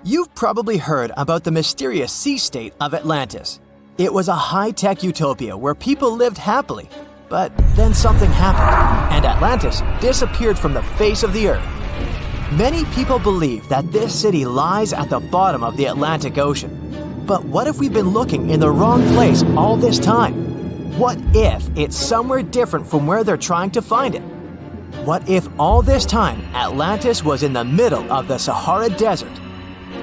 You've probably heard about the mysterious sea state of Atlantis. It was a high-tech utopia where people lived happily, but then something happened, and Atlantis disappeared from the face of the earth. Many people believe that this city lies at the bottom of the Atlantic Ocean. But what if we've been looking in the wrong place all this time? What if it's somewhere different from where they're trying to find it? What if all this time Atlantis was in the middle of the Sahara Desert?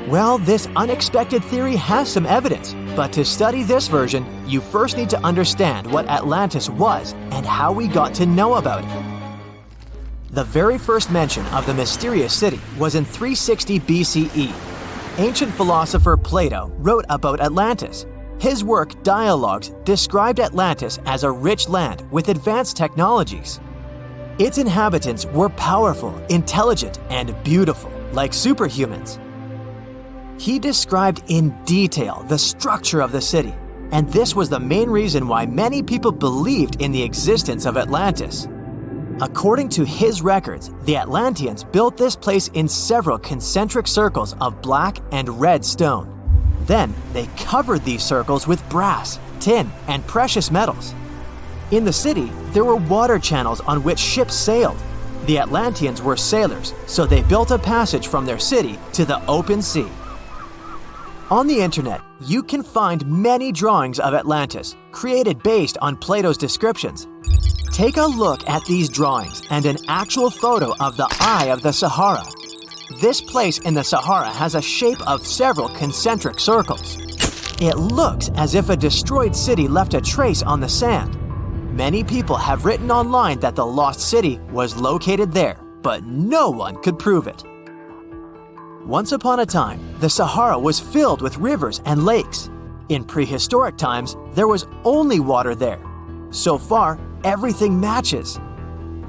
Well, this unexpected theory has some evidence, but to study this version, you first need to understand what Atlantis was and how we got to know about it. The very first mention of the mysterious city was in 360 BCE. Ancient philosopher Plato wrote about Atlantis. His work, Dialogues, described Atlantis as a rich land with advanced technologies. Its inhabitants were powerful, intelligent, and beautiful, like superhumans. He described in detail the structure of the city, and this was the main reason why many people believed in the existence of Atlantis. According to his records, the Atlanteans built this place in several concentric circles of black and red stone. Then they covered these circles with brass, tin, and precious metals. In the city, there were water channels on which ships sailed. The Atlanteans were sailors, so they built a passage from their city to the open sea. On the internet, you can find many drawings of Atlantis, created based on Plato's descriptions. Take a look at these drawings and an actual photo of the Eye of the Sahara. This place in the Sahara has a shape of several concentric circles. It looks as if a destroyed city left a trace on the sand. Many people have written online that the lost city was located there, but no one could prove it. Once upon a time, the Sahara was filled with rivers and lakes. In prehistoric times, there was only water there. So far, everything matches.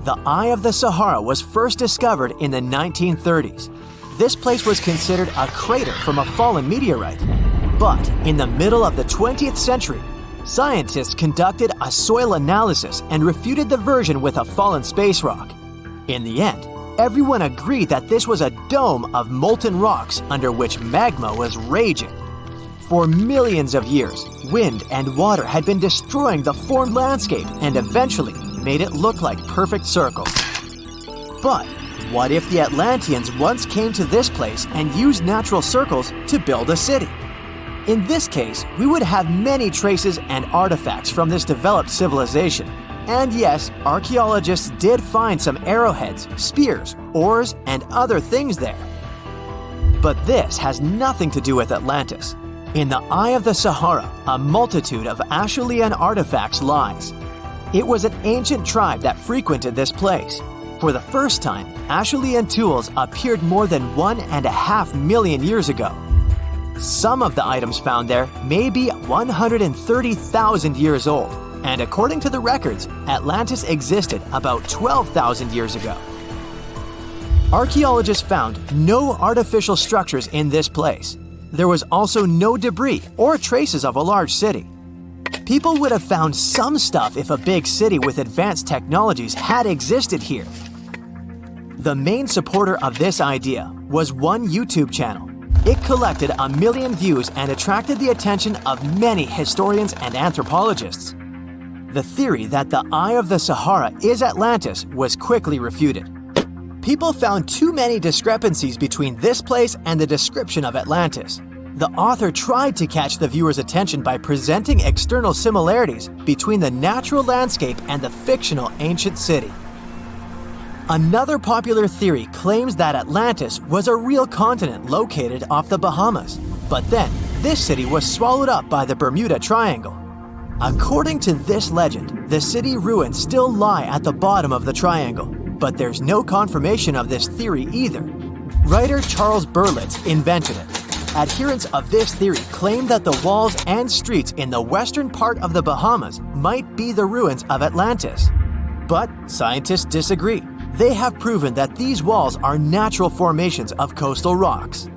The Eye of the Sahara was first discovered in the 1930s. This place was considered a crater from a fallen meteorite. But in the middle of the 20th century, scientists conducted a soil analysis and refuted the version with a fallen space rock. In the end, everyone agreed that this was a dome of molten rocks under which magma was raging. For millions of years, wind and water had been destroying the formed landscape and eventually made it look like perfect circles. But what if the Atlanteans once came to this place and used natural circles to build a city? In this case, we would have many traces and artifacts from this developed civilization. And yes, archaeologists did find some arrowheads, spears, oars, and other things there. But this has nothing to do with Atlantis. In the Eye of the Sahara, a multitude of Acheulean artifacts lies. It was an ancient tribe that frequented this place. For the first time, Acheulean tools appeared more than 1.5 million years ago. Some of the items found there may be 130,000 years old, and according to the records, Atlantis existed about 12,000 years ago. Archaeologists found no artificial structures in this place. There was also no debris or traces of a large city. People would have found some stuff if a big city with advanced technologies had existed here. The main supporter of this idea was one YouTube channel. It collected 1 million views and attracted the attention of many historians and anthropologists. The theory that the Eye of the Sahara is Atlantis was quickly refuted. People found too many discrepancies between this place and the description of Atlantis. The author tried to catch the viewer's attention by presenting external similarities between the natural landscape and the fictional ancient city. Another popular theory claims that Atlantis was a real continent located off the Bahamas, but then this city was swallowed up by the Bermuda Triangle. According to this legend, the city ruins still lie at the bottom of the triangle, but there's no confirmation of this theory either. Writer Charles Berlitz invented it. Adherents of this theory claim that the walls and streets in the western part of the Bahamas might be the ruins of Atlantis. But scientists disagree. They have proven that these walls are natural formations of coastal rocks.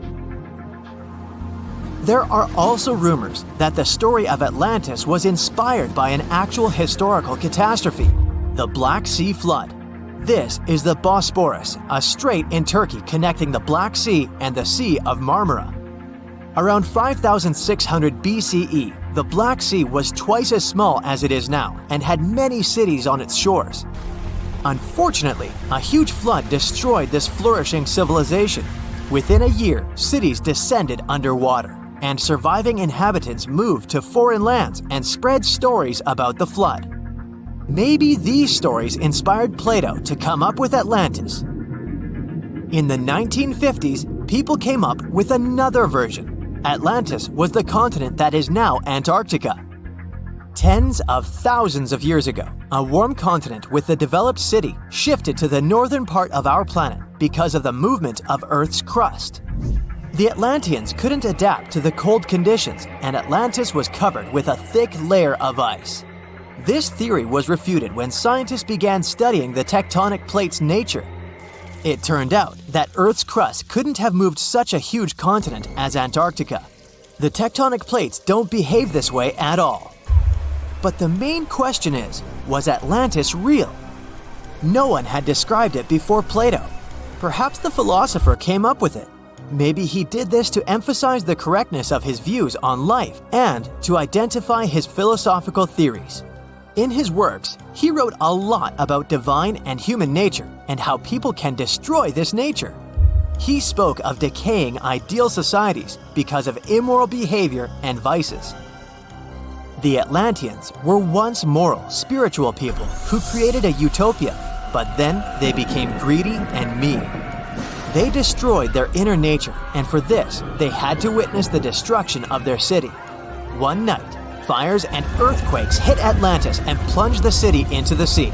There are also rumors that the story of Atlantis was inspired by an actual historical catastrophe, the Black Sea Flood. This is the Bosporus, a strait in Turkey connecting the Black Sea and the Sea of Marmara. Around 5,600 BCE, the Black Sea was twice as small as it is now and had many cities on its shores. Unfortunately, a huge flood destroyed this flourishing civilization. Within a year, cities descended underwater, and surviving inhabitants moved to foreign lands and spread stories about the flood. Maybe these stories inspired Plato to come up with Atlantis. In the 1950s, people came up with another version. Atlantis was the continent that is now Antarctica. Tens of thousands of years ago, a warm continent with a developed city shifted to the northern part of our planet because of the movement of Earth's crust. The Atlanteans couldn't adapt to the cold conditions, and Atlantis was covered with a thick layer of ice. This theory was refuted when scientists began studying the tectonic plate's nature. It turned out that Earth's crust couldn't have moved such a huge continent as Antarctica. The tectonic plates don't behave this way at all. But the main question is, was Atlantis real? No one had described it before Plato. Perhaps the philosopher came up with it. Maybe he did this to emphasize the correctness of his views on life and to identify his philosophical theories. In his works, he wrote a lot about divine and human nature and how people can destroy this nature. He spoke of decaying ideal societies because of immoral behavior and vices. The Atlanteans were once moral, spiritual people who created a utopia, but then they became greedy and mean. They destroyed their inner nature, and for this, they had to witness the destruction of their city. One night, fires and earthquakes hit Atlantis and plunged the city into the sea.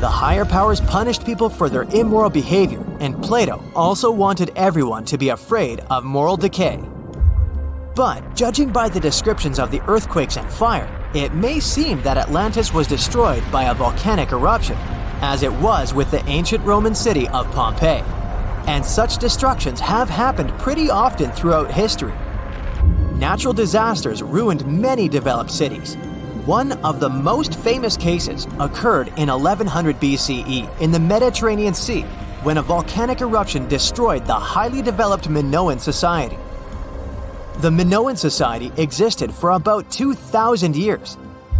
The higher powers punished people for their immoral behavior, and Plato also wanted everyone to be afraid of moral decay. But judging by the descriptions of the earthquakes and fire, it may seem that Atlantis was destroyed by a volcanic eruption, as it was with the ancient Roman city of Pompeii. And such destructions have happened pretty often throughout history. Natural disasters ruined many developed cities. One of the most famous cases occurred in 1100 BCE in the Mediterranean Sea, when a volcanic eruption destroyed the highly developed Minoan society. The Minoan society existed for about 2,000 years.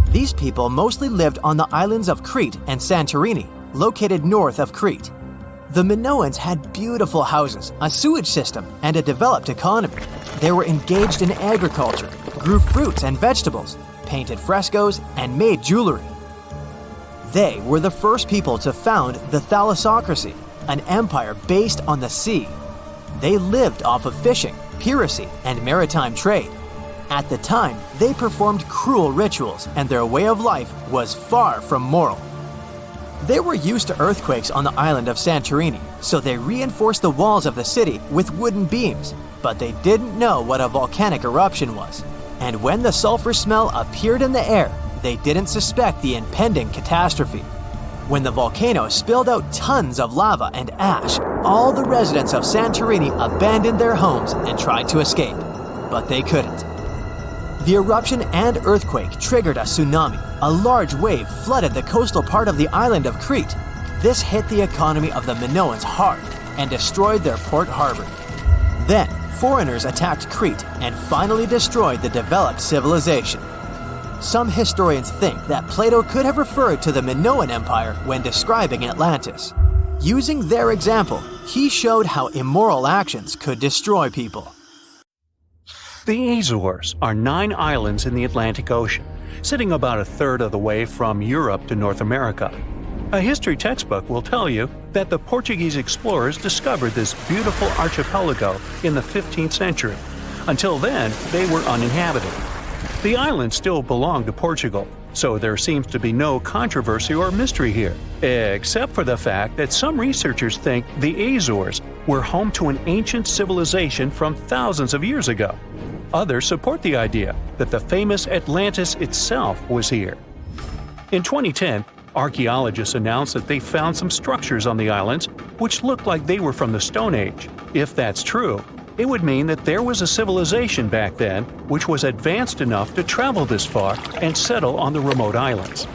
These people mostly lived on the islands of Crete and Santorini, located north of Crete. The Minoans had beautiful houses, a sewage system, and a developed economy. They were engaged in agriculture, grew fruits and vegetables, painted frescoes, and made jewelry. They were the first people to found the thalassocracy, an empire based on the sea. They lived off of fishing, piracy, and maritime trade. At the time, they performed cruel rituals, and their way of life was far from moral. They were used to earthquakes on the island of Santorini, so they reinforced the walls of the city with wooden beams, but they didn't know what a volcanic eruption was. And when the sulfur smell appeared in the air, they didn't suspect the impending catastrophe. When the volcano spilled out tons of lava and ash, all the residents of Santorini abandoned their homes and tried to escape, but they couldn't. The eruption and earthquake triggered a tsunami. A large wave flooded the coastal part of the island of Crete. This hit the economy of the Minoans hard and destroyed their port harbor. Then, foreigners attacked Crete and finally destroyed the developed civilization. Some historians think that Plato could have referred to the Minoan Empire when describing Atlantis. Using their example, he showed how immoral actions could destroy people. The Azores are 9 islands in the Atlantic Ocean, sitting about a third of the way from Europe to North America. A history textbook will tell you that the Portuguese explorers discovered this beautiful archipelago in the 15th century. Until then, they were uninhabited. The islands still belong to Portugal, so there seems to be no controversy or mystery here, except for the fact that some researchers think the Azores were home to an ancient civilization from thousands of years ago. Others support the idea that the famous Atlantis itself was here. In 2010, archaeologists announced that they found some structures on the islands which looked like they were from the Stone Age. If that's true, it would mean that there was a civilization back then which was advanced enough to travel this far and settle on the remote islands.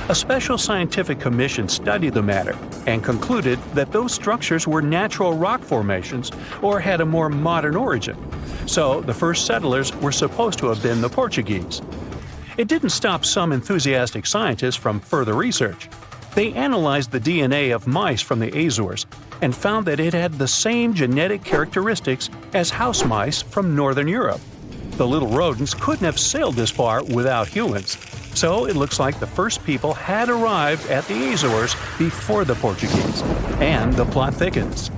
A special scientific commission studied the matter and concluded that those structures were natural rock formations or had a more modern origin. so the first settlers were supposed to have been the Portuguese. It didn't stop some enthusiastic scientists from further research. They analyzed the DNA of mice from the Azores and found that it had the same genetic characteristics as house mice from northern Europe. The little rodents couldn't have sailed this far without humans, so it looks like the first people had arrived at the Azores before the Portuguese, and the plot thickens.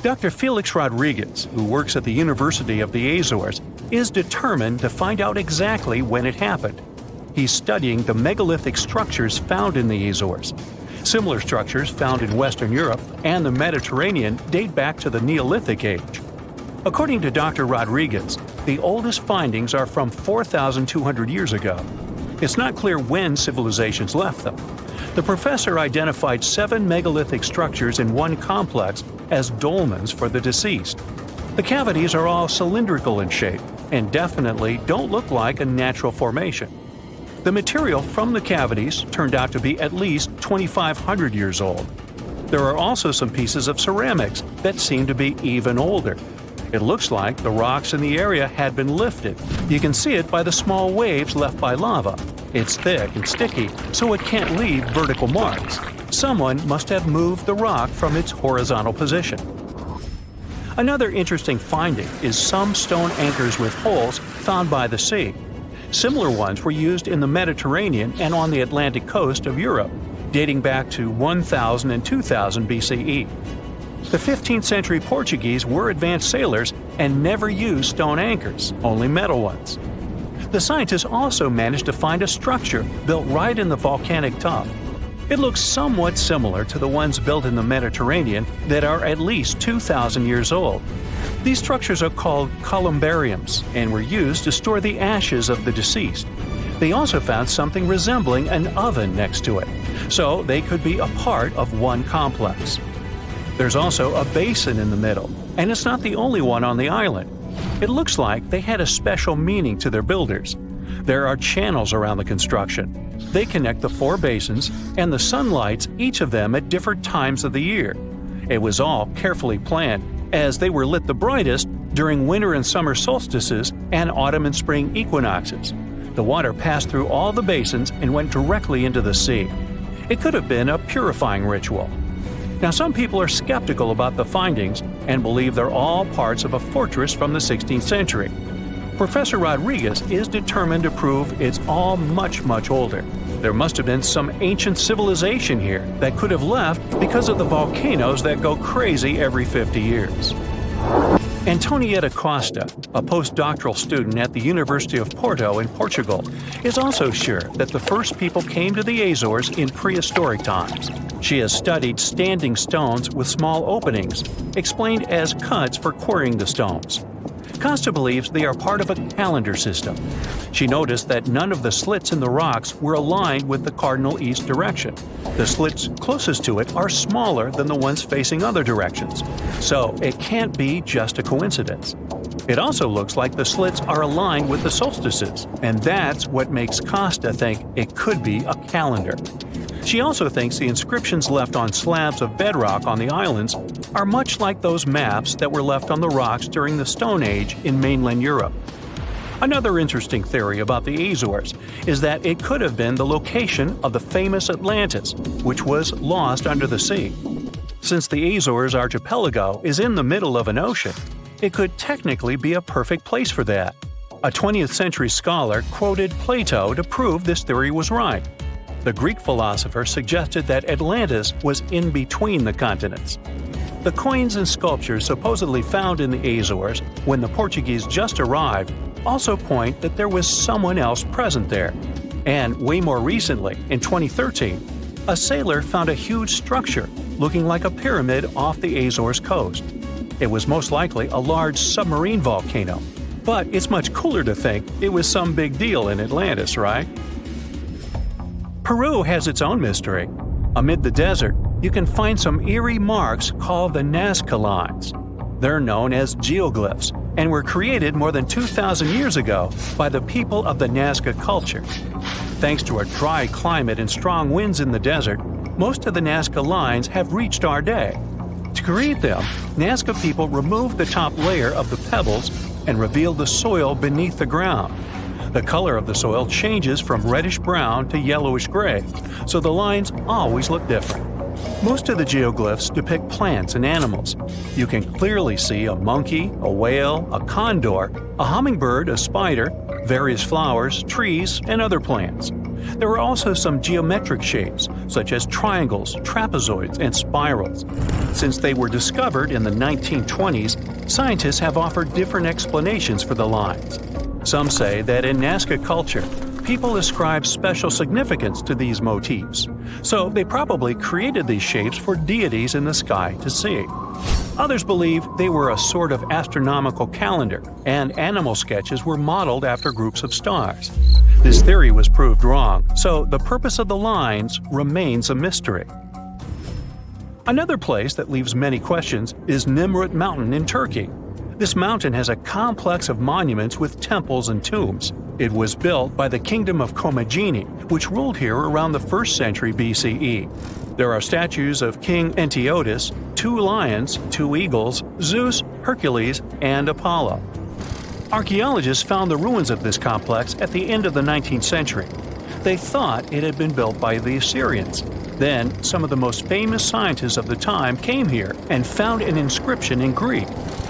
Dr. Felix Rodriguez, who works at the University of the Azores, is determined to find out exactly when it happened. He's studying the megalithic structures found in the Azores. Similar structures found in Western Europe and the Mediterranean date back to the Neolithic age. According to Dr. Rodriguez, the oldest findings are from 4,200 years ago. It's not clear when civilizations left them. The professor identified 7 megalithic structures in one complex as dolmens for the deceased. The cavities are all cylindrical in shape and definitely don't look like a natural formation. The material from the cavities turned out to be at least 2,500 years old. There are also some pieces of ceramics that seem to be even older. It looks like the rocks in the area had been lifted. You can see it by the small waves left by lava. It's thick and sticky, so it can't leave vertical marks. Someone must have moved the rock from its horizontal position. Another interesting finding is some stone anchors with holes found by the sea. Similar ones were used in the Mediterranean and on the Atlantic coast of Europe, dating back to 1000 and 2000 BCE. The 15th century Portuguese were advanced sailors and never used stone anchors, only metal ones. The scientists also managed to find a structure built right in the volcanic tuff. It looks somewhat similar to the ones built in the Mediterranean that are at least 2,000 years old. These structures are called columbariums and were used to store the ashes of the deceased. They also found something resembling an oven next to it, so they could be a part of one complex. There's also a basin in the middle, and it's not the only one on the island. It looks like they had a special meaning to their builders. There are channels around the construction. They connect the 4 basins, and the sun lights each of them at different times of the year. It was all carefully planned, as they were lit the brightest during winter and summer solstices and autumn and spring equinoxes. The water passed through all the basins and went directly into the sea. It could have been a purifying ritual. Now, some people are skeptical about the findings and believe they're all parts of a fortress from the 16th century. Professor Rodriguez is determined to prove it's all much older. There must have been some ancient civilization here that could have left because of the volcanoes that go crazy every 50 years. Antonietta Costa, a postdoctoral student at the University of Porto in Portugal, is also sure that the first people came to the Azores in prehistoric times. She has studied standing stones with small openings, explained as cuts for quarrying the stones. Costa believes they are part of a calendar system. She noticed that none of the slits in the rocks were aligned with the cardinal east direction. The slits closest to it are smaller than the ones facing other directions, so it can't be just a coincidence. It also looks like the slits are aligned with the solstices, and that's what makes Costa think it could be a calendar. She also thinks the inscriptions left on slabs of bedrock on the islands are much like those maps that were left on the rocks during the Stone Age in mainland Europe. Another interesting theory about the Azores is that it could have been the location of the famous Atlantis, which was lost under the sea. Since the Azores archipelago is in the middle of an ocean, it could technically be a perfect place for that. A 20th century scholar quoted Plato to prove this theory was right. The Greek philosopher suggested that Atlantis was in between the continents. The coins and sculptures supposedly found in the Azores when the Portuguese just arrived also point that there was someone else present there. And way more recently, in 2013, a sailor found a huge structure looking like a pyramid off the Azores coast. It was most likely a large submarine volcano, but it's much cooler to think it was some big deal in Atlantis, right? Peru has its own mystery. Amid the desert, you can find some eerie marks called the Nazca lines. They're known as geoglyphs and were created more than 2,000 years ago by the people of the Nazca culture. Thanks to a dry climate and strong winds in the desert, most of the Nazca lines have reached our day. To create them, Nazca people removed the top layer of the pebbles and revealed the soil beneath the ground. The color of the soil changes from reddish-brown to yellowish-gray, so the lines always look different. Most of the geoglyphs depict plants and animals. You can clearly see a monkey, a whale, a condor, a hummingbird, a spider, various flowers, trees, and other plants. There are also some geometric shapes, such as triangles, trapezoids, and spirals. Since they were discovered in the 1920s, scientists have offered different explanations for the lines. Some say that in Nazca culture, people ascribe special significance to these motifs, so they probably created these shapes for deities in the sky to see. Others believe they were a sort of astronomical calendar, and animal sketches were modeled after groups of stars. This theory was proved wrong, so the purpose of the lines remains a mystery. Another place that leaves many questions is Nemrut Mountain in Turkey. This mountain has a complex of monuments with temples and tombs. It was built by the Kingdom of Commagene, which ruled here around the 1st century BCE. There are statues of King Antiochus, 2 lions, 2 eagles, Zeus, Hercules, and Apollo. Archaeologists found the ruins of this complex at the end of the 19th century. They thought it had been built by the Assyrians. Then, some of the most famous scientists of the time came here and found an inscription in Greek.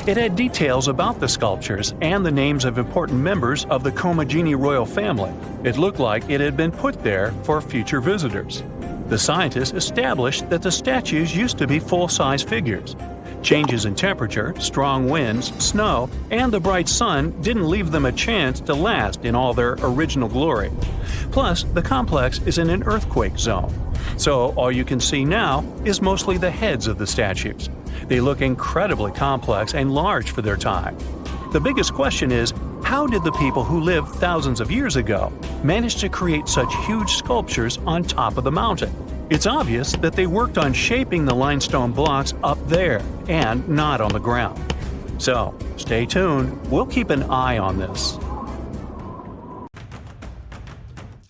It had details about the sculptures and the names of important members of the Commagene royal family. It looked like it had been put there for future visitors. The scientists established that the statues used to be full-size figures. Changes in temperature, strong winds, snow, and the bright sun didn't leave them a chance to last in all their original glory. Plus, the complex is in an earthquake zone, so all you can see now is mostly the heads of the statues. They look incredibly complex and large for their time. The biggest question is, how did the people who lived thousands of years ago manage to create such huge sculptures on top of the mountain? It's obvious that they worked on shaping the limestone blocks up there and not on the ground. So, stay tuned. We'll keep an eye on this.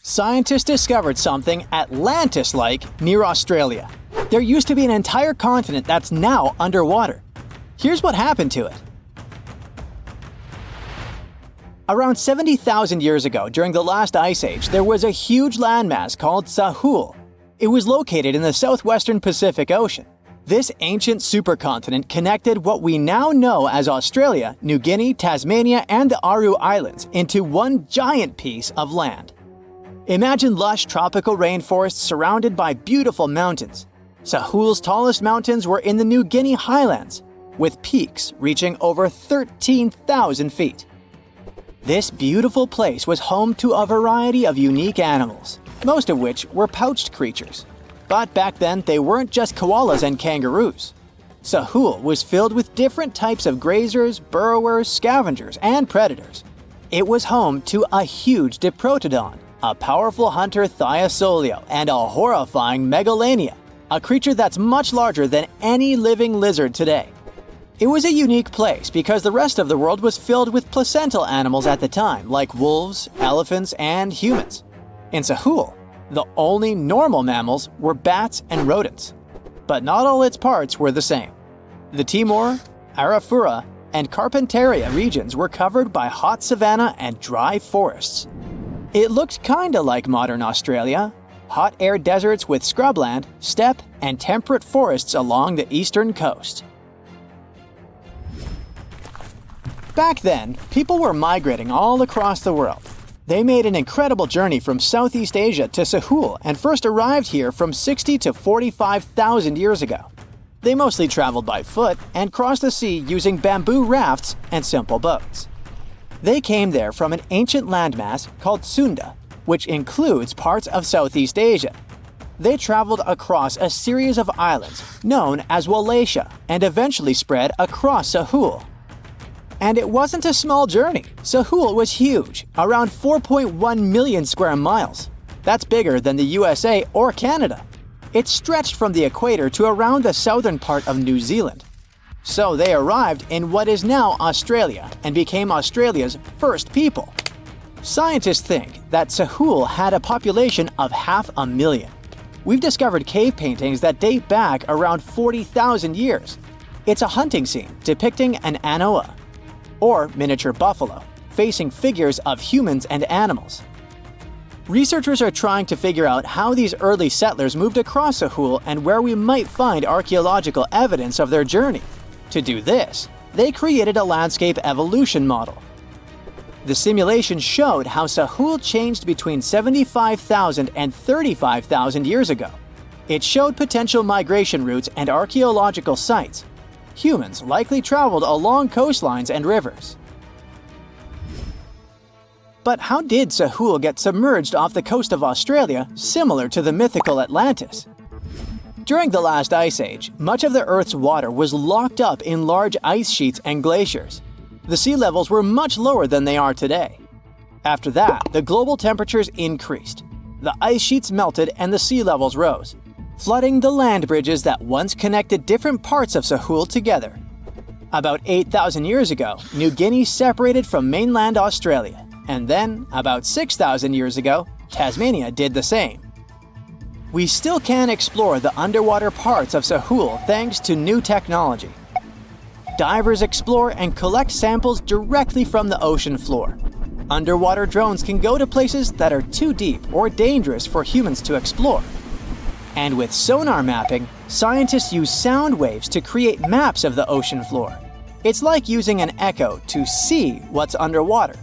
Scientists discovered something Atlantis-like near Australia. There used to be an entire continent that's now underwater. Here's what happened to it. Around 70,000 years ago, during the last ice age, there was a huge landmass called Sahul. It was located in the southwestern Pacific Ocean. This ancient supercontinent connected what we now know as Australia, New Guinea, Tasmania, and the Aru Islands into one giant piece of land. Imagine lush tropical rainforests surrounded by beautiful mountains. Sahul's tallest mountains were in the New Guinea highlands, with peaks reaching over 13,000 feet. This beautiful place was home to a variety of unique animals, most of which were pouched creatures. But back then, they weren't just koalas and kangaroos. Sahul was filled with different types of grazers, burrowers, scavengers, and predators. It was home to a huge diprotodon, a powerful hunter Thiosolio, and a horrifying Megalania, a creature that's much larger than any living lizard today. It was a unique place because the rest of the world was filled with placental animals at the time, like wolves, elephants, and humans. In Sahul, the only normal mammals were bats and rodents. But not all its parts were the same. The Timor, Arafura, and Carpentaria regions were covered by hot savanna and dry forests. It looked kinda like modern Australia, hot air deserts with scrubland, steppe, and temperate forests along the eastern coast. Back then, people were migrating all across the world. They made an incredible journey from Southeast Asia to Sahul and first arrived here from 60 to 45,000 years ago. They mostly traveled by foot and crossed the sea using bamboo rafts and simple boats. They came there from an ancient landmass called Sunda, which includes parts of Southeast Asia. They traveled across a series of islands known as Wallachia and eventually spread across Sahul. And it wasn't a small journey. Sahul was huge, around 4.1 million square miles. That's bigger than the USA or Canada. It stretched from the equator to around the southern part of New Zealand. So they arrived in what is now Australia and became Australia's first people. Scientists think that Sahul had a population of 500,000. We've discovered cave paintings that date back around 40,000 years. It's a hunting scene depicting an anoa, or miniature buffalo, facing figures of humans and animals. Researchers are trying to figure out how these early settlers moved across Sahul and where we might find archaeological evidence of their journey. To do this, they created a landscape evolution model. The simulation showed how Sahul changed between 75,000 and 35,000 years ago. It showed potential migration routes and archaeological sites. Humans likely traveled along coastlines and rivers. But how did Sahul get submerged off the coast of Australia, similar to the mythical Atlantis? During the last ice age, much of the Earth's water was locked up in large ice sheets and glaciers. The sea levels were much lower than they are today. After that, the global temperatures increased. The ice sheets melted and the sea levels rose, flooding the land bridges that once connected different parts of Sahul together. About 8,000 years ago, New Guinea separated from mainland Australia, and then, about 6,000 years ago, Tasmania did the same. We still can explore the underwater parts of Sahul thanks to new technology. Divers explore and collect samples directly from the ocean floor. Underwater drones can go to places that are too deep or dangerous for humans to explore. And with sonar mapping, scientists use sound waves to create maps of the ocean floor. It's like using an echo to see what's underwater.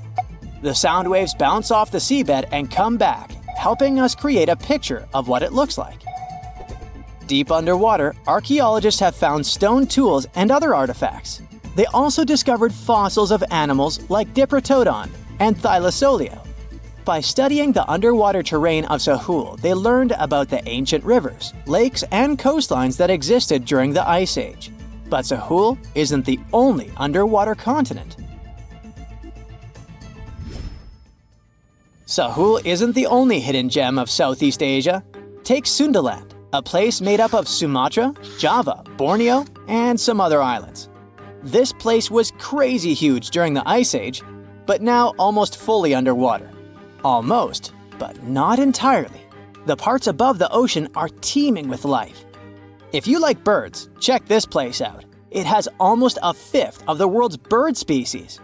The sound waves bounce off the seabed and come back, helping us create a picture of what it looks like. Deep underwater, archaeologists have found stone tools and other artifacts. They also discovered fossils of animals like Diprotodon and Thylacoleo. By studying the underwater terrain of Sahul, they learned about the ancient rivers, lakes, and coastlines that existed during the Ice Age. But Sahul isn't the only underwater continent. Sahul isn't the only hidden gem of Southeast Asia. Take Sundaland, a place made up of Sumatra, Java, Borneo, and some other islands. This place was crazy huge during the Ice Age, but now almost fully underwater. Almost, but not entirely. The parts above the ocean are teeming with life. If you like birds, check this place out. It has almost a fifth of the world's bird species.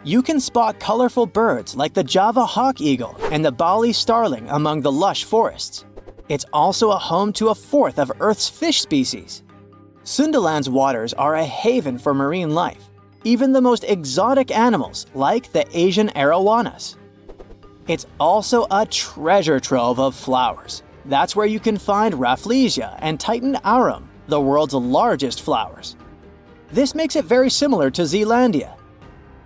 You can spot colorful birds like the Java hawk eagle and the Bali starling among the lush forests. It's also a home to a fourth of Earth's fish species. Sundaland's waters are a haven for marine life, even the most exotic animals like the Asian arowanas. It's also a treasure trove of flowers. That's where you can find Rafflesia and Titan aurum, the world's largest flowers. This makes it very similar to Zealandia.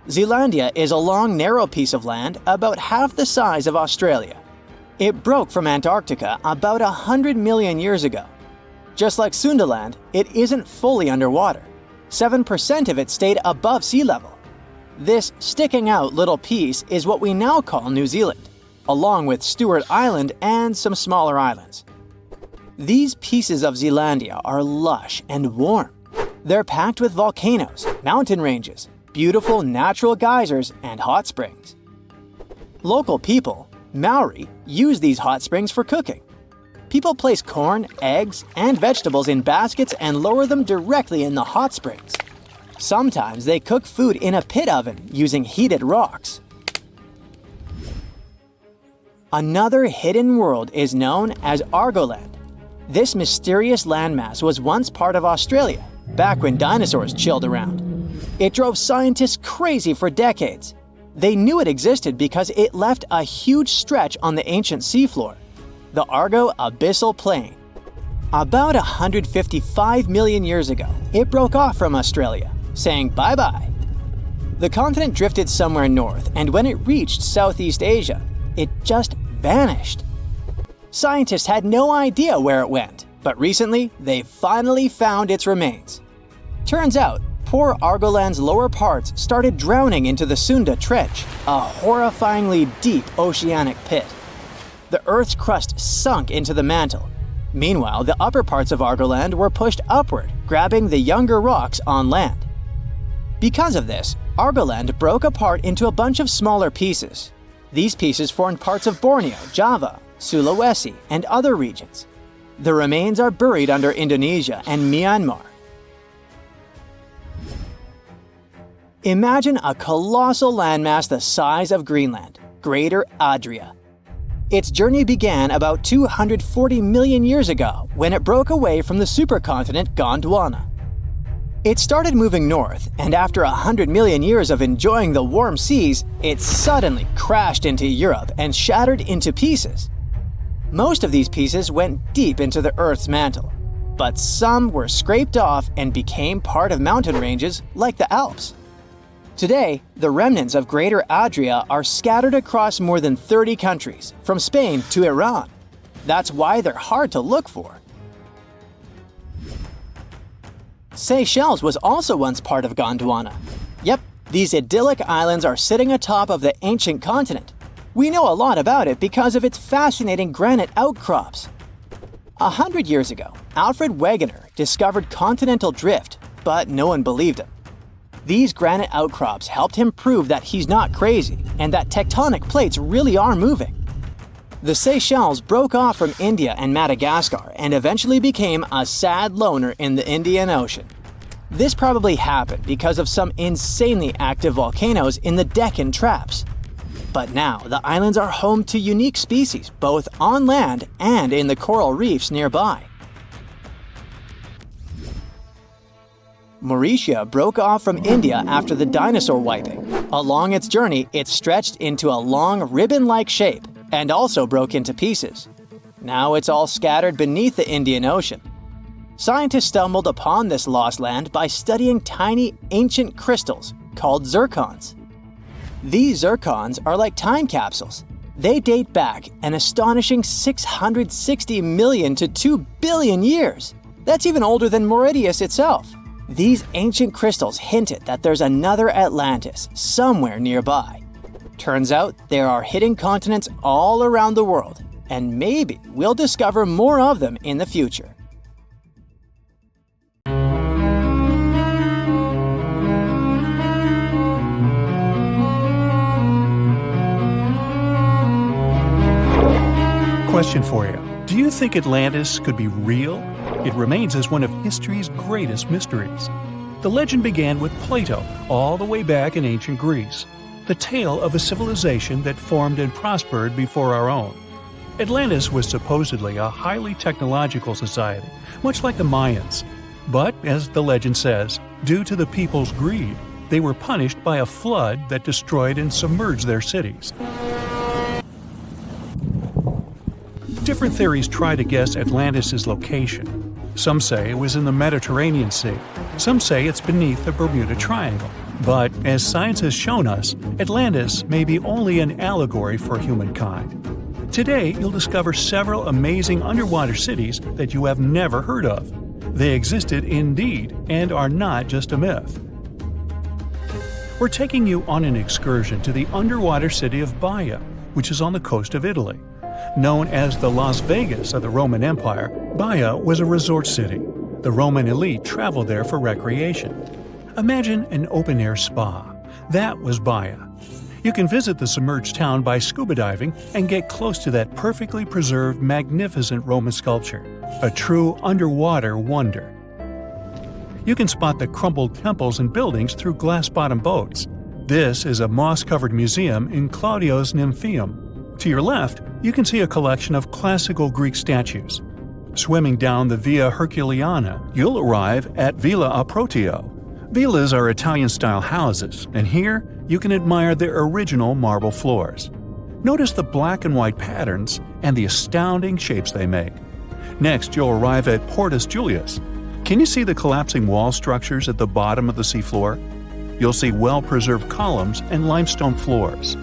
Zealandia is a long, narrow piece of land about half the size of Australia. It broke from Antarctica about 100 million years ago. Just like Sundaland, it isn't fully underwater. 7% of it stayed above sea level. This sticking out little piece is what we now call New Zealand, along with Stewart Island and some smaller islands. These pieces of Zealandia are lush and warm. They're packed with volcanoes, mountain ranges, beautiful natural geysers, and hot springs. Local people, Maori, use these hot springs for cooking. People place corn, eggs, and vegetables in baskets and lower them directly in the hot springs. Sometimes they cook food in a pit oven using heated rocks. Another hidden world is known as Argoland. This mysterious landmass was once part of Australia, back when dinosaurs chilled around. It drove scientists crazy for decades. They knew it existed because it left a huge stretch on the ancient seafloor, the Argo Abyssal Plain. About 155 million years ago, it broke off from Australia, saying bye-bye. The continent drifted somewhere north, and when it reached Southeast Asia, it just vanished. Scientists had no idea where it went, but recently they finally found its remains. Turns out, poor Argoland's lower parts started drowning into the Sunda Trench, a horrifyingly deep oceanic pit. The Earth's crust sunk into the mantle. Meanwhile, the upper parts of Argoland were pushed upward, grabbing the younger rocks on land. Because of this, Argoland broke apart into a bunch of smaller pieces. These pieces formed parts of Borneo, Java, Sulawesi, and other regions. The remains are buried under Indonesia and Myanmar. Imagine a colossal landmass the size of Greenland, Greater Adria. Its journey began about 240 million years ago when it broke away from the supercontinent Gondwana. It started moving north, and after 100 million years of enjoying the warm seas, it suddenly crashed into Europe and shattered into pieces. Most of these pieces went deep into the Earth's mantle, but some were scraped off and became part of mountain ranges like the Alps. Today, the remnants of Greater Adria are scattered across more than 30 countries, from Spain to Iran. That's why they're hard to look for. Seychelles was also once part of Gondwana. Yep, these idyllic islands are sitting atop of the ancient continent. We know a lot about it because of its fascinating granite outcrops. 100 years ago, Alfred Wegener discovered continental drift, but no one believed him. These granite outcrops helped him prove that he's not crazy and that tectonic plates really are moving. The Seychelles broke off from India and Madagascar and eventually became a sad loner in the Indian Ocean. This probably happened because of some insanely active volcanoes in the Deccan Traps. But now the islands are home to unique species both on land and in the coral reefs nearby. Mauricia broke off from India after the dinosaur wiping. Along its journey, it stretched into a long ribbon-like shape and also broke into pieces. Now it's all scattered beneath the Indian Ocean. Scientists stumbled upon this lost land by studying tiny ancient crystals called zircons. These zircons are like time capsules. They date back an astonishing 660 million to 2 billion years. That's even older than Mauritius itself. These ancient crystals hinted that there's another Atlantis somewhere nearby. Turns out there are hidden continents all around the world, and maybe we'll discover more of them in the future. Question for you. Do you think Atlantis could be real? It remains as one of history's greatest mysteries. The legend began with Plato all the way back in ancient Greece, the tale of a civilization that formed and prospered before our own. Atlantis was supposedly a highly technological society, much like the Mayans. But, as the legend says, due to the people's greed, they were punished by a flood that destroyed and submerged their cities. Different theories try to guess Atlantis' location. Some say it was in the Mediterranean Sea. Some say it's beneath the Bermuda Triangle. But, as science has shown us, Atlantis may be only an allegory for humankind. Today, you'll discover several amazing underwater cities that you have never heard of. They existed indeed and are not just a myth. We're taking you on an excursion to the underwater city of Baia, which is on the coast of Italy. Known as the Las Vegas of the Roman Empire, Baia was a resort city. The Roman elite traveled there for recreation. Imagine an open-air spa. That was Baia. You can visit the submerged town by scuba diving and get close to that perfectly preserved, magnificent Roman sculpture, a true underwater wonder. You can spot the crumbled temples and buildings through glass-bottom boats. This is a moss-covered museum in Claudio's Nymphaeum. To your left, you can see a collection of classical Greek statues. Swimming down the Via Herculeana, you'll arrive at Villa Aprotio. Villas are Italian-style houses, and here you can admire their original marble floors. Notice the black and white patterns and the astounding shapes they make. Next, you'll arrive at Portus Julius. Can you see the collapsing wall structures at the bottom of the seafloor? You'll see well-preserved columns and limestone floors.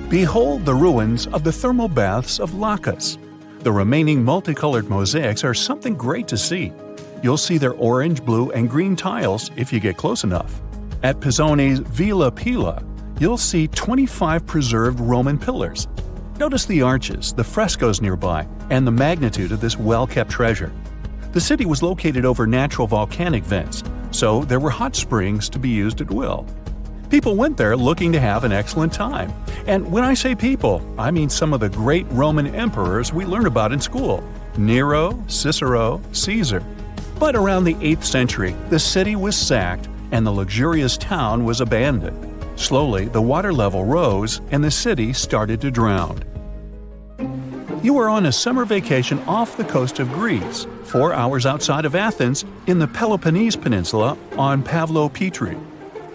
Behold the ruins of the thermal baths of Lacus. The remaining multicolored mosaics are something great to see. You'll see their orange, blue, and green tiles if you get close enough. At Pisoni's Villa Pila, you'll see 25 preserved Roman pillars. Notice the arches, the frescoes nearby, and the magnitude of this well-kept treasure. The city was located over natural volcanic vents, so there were hot springs to be used at will. People went there looking to have an excellent time. And when I say people, I mean some of the great Roman emperors we learn about in school: Nero, Cicero, Caesar. But around the 8th century, the city was sacked and the luxurious town was abandoned. Slowly, the water level rose and the city started to drown. You were on a summer vacation off the coast of Greece, 4 hours outside of Athens, in the Peloponnese Peninsula on Pavlopetri.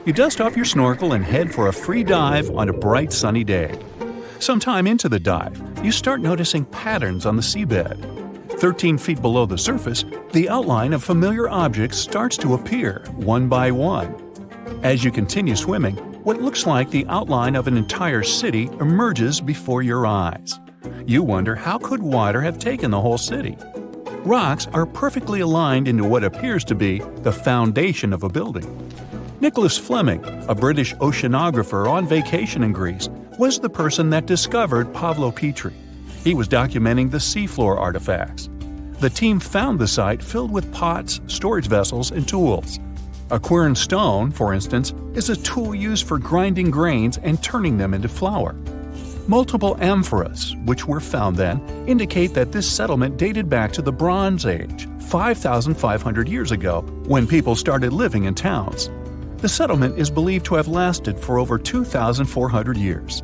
You dust off your snorkel and head for a free dive on a bright sunny day. Sometime into the dive, you start noticing patterns on the seabed. 13 feet below the surface, the outline of familiar objects starts to appear, one by one. As you continue swimming, what looks like the outline of an entire city emerges before your eyes. You wonder, how could water have taken the whole city? Rocks are perfectly aligned into what appears to be the foundation of a building. Nicholas Fleming, a British oceanographer on vacation in Greece, was the person that discovered Pavlopetri. He was documenting the seafloor artifacts. The team found the site filled with pots, storage vessels, and tools. A quern stone, for instance, is a tool used for grinding grains and turning them into flour. Multiple amphoras, which were found then, indicate that this settlement dated back to the Bronze Age, 5,500 years ago, when people started living in towns. The settlement is believed to have lasted for over 2,400 years.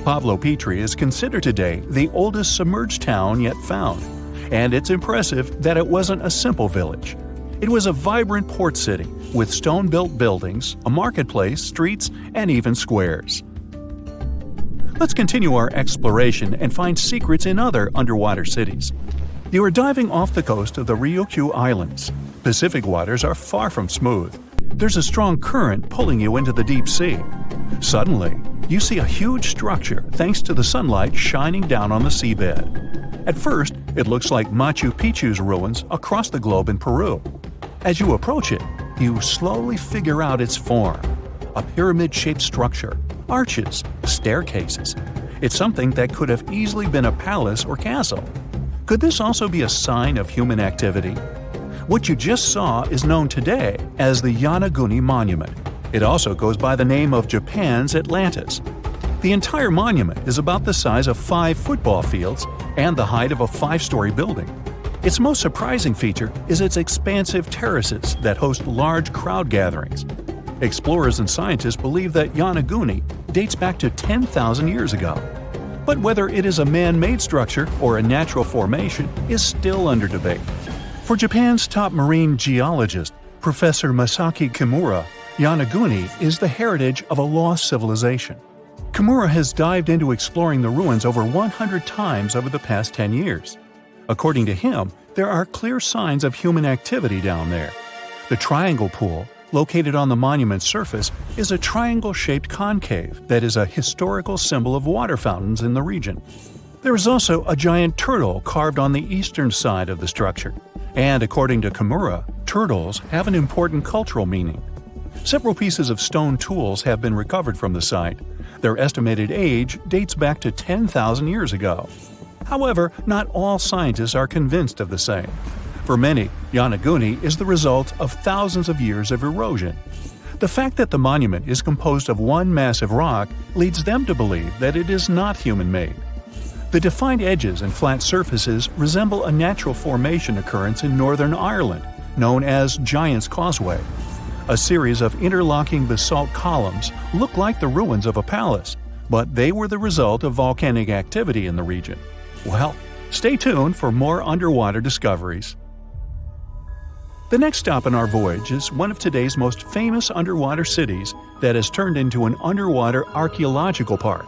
Pavlopetri is considered today the oldest submerged town yet found, and it's impressive that it wasn't a simple village. It was a vibrant port city with stone-built buildings, a marketplace, streets, and even squares. Let's continue our exploration and find secrets in other underwater cities. You are diving off the coast of the Ryukyu Islands. Pacific waters are far from smooth. There's a strong current pulling you into the deep sea. Suddenly, you see a huge structure thanks to the sunlight shining down on the seabed. At first, it looks like Machu Picchu's ruins across the globe in Peru. As you approach it, you slowly figure out its form. A pyramid-shaped structure, arches, staircases. It's something that could have easily been a palace or castle. Could this also be a sign of human activity? What you just saw is known today as the Yonaguni Monument. It also goes by the name of Japan's Atlantis. The entire monument is about the size of 5 football fields and the height of a 5-story building. Its most surprising feature is its expansive terraces that host large crowd gatherings. Explorers and scientists believe that Yonaguni dates back to 10,000 years ago. But whether it is a man-made structure or a natural formation is still under debate. For Japan's top marine geologist, Professor Masaki Kimura, Yonaguni is the heritage of a lost civilization. Kimura has dived into exploring the ruins over 100 times over the past 10 years. According to him, there are clear signs of human activity down there. The Triangle Pool, located on the monument's surface, is a triangle-shaped concave that is a historical symbol of water fountains in the region. There is also a giant turtle carved on the eastern side of the structure. And according to Kimura, turtles have an important cultural meaning. Several pieces of stone tools have been recovered from the site. Their estimated age dates back to 10,000 years ago. However, not all scientists are convinced of the same. For many, Yonaguni is the result of thousands of years of erosion. The fact that the monument is composed of one massive rock leads them to believe that it is not human-made. The defined edges and flat surfaces resemble a natural formation occurrence in Northern Ireland, known as Giant's Causeway. A series of interlocking basalt columns look like the ruins of a palace, but they were the result of volcanic activity in the region. Well, stay tuned for more underwater discoveries. The next stop on our voyage is one of today's most famous underwater cities that has turned into an underwater archaeological park.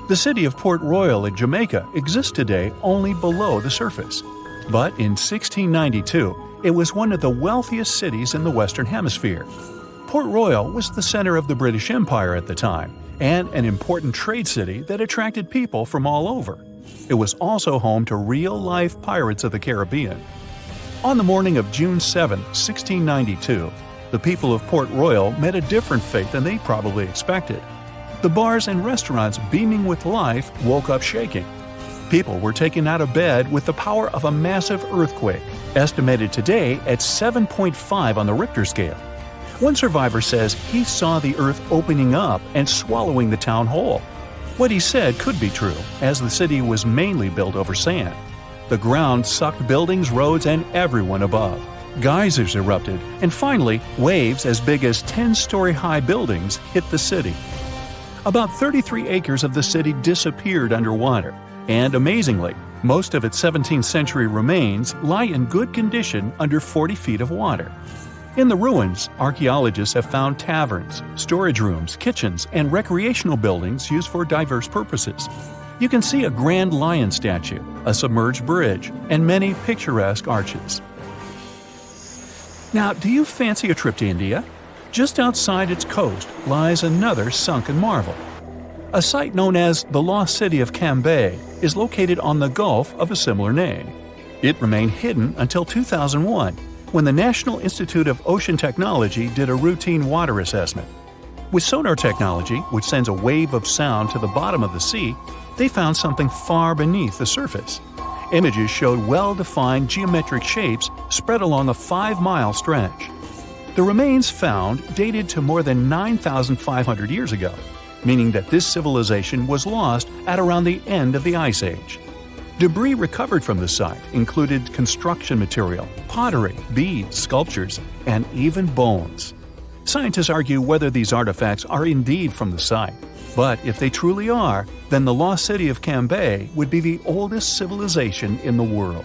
The city of Port Royal in Jamaica exists today only below the surface. But in 1692, it was one of the wealthiest cities in the Western Hemisphere. Port Royal was the center of the British Empire at the time, and an important trade city that attracted people from all over. It was also home to real-life pirates of the Caribbean. On the morning of June 7, 1692, the people of Port Royal met a different fate than they probably expected. The bars and restaurants beaming with life woke up shaking. People were taken out of bed with the power of a massive earthquake, estimated today at 7.5 on the Richter scale. One survivor says he saw the earth opening up and swallowing the town whole. What he said could be true, as the city was mainly built over sand. The ground sucked buildings, roads, and everyone above. geysers erupted, and finally, waves as big as 10-story-high buildings hit the city. About 33 acres of the city disappeared underwater, and amazingly, most of its 17th century remains lie in good condition under 40 feet of water. In the ruins, archaeologists have found taverns, storage rooms, kitchens, and recreational buildings used for diverse purposes. You can see a grand lion statue, a submerged bridge, and many picturesque arches. Now, do you fancy a trip to India? Just outside its coast lies another sunken marvel. A site known as the Lost City of Cambay is located on the Gulf of a similar name. It remained hidden until 2001, when the National Institute of Ocean Technology did a routine water assessment. With sonar technology, which sends a wave of sound to the bottom of the sea, they found something far beneath the surface. Images showed well-defined geometric shapes spread along a 5-mile stretch. The remains found dated to more than 9,500 years ago, meaning that this civilization was lost at around the end of the Ice Age. Debris recovered from the site included construction material, pottery, beads, sculptures, and even bones. Scientists argue whether these artifacts are indeed from the site, but if they truly are, then the lost city of Cambay would be the oldest civilization in the world.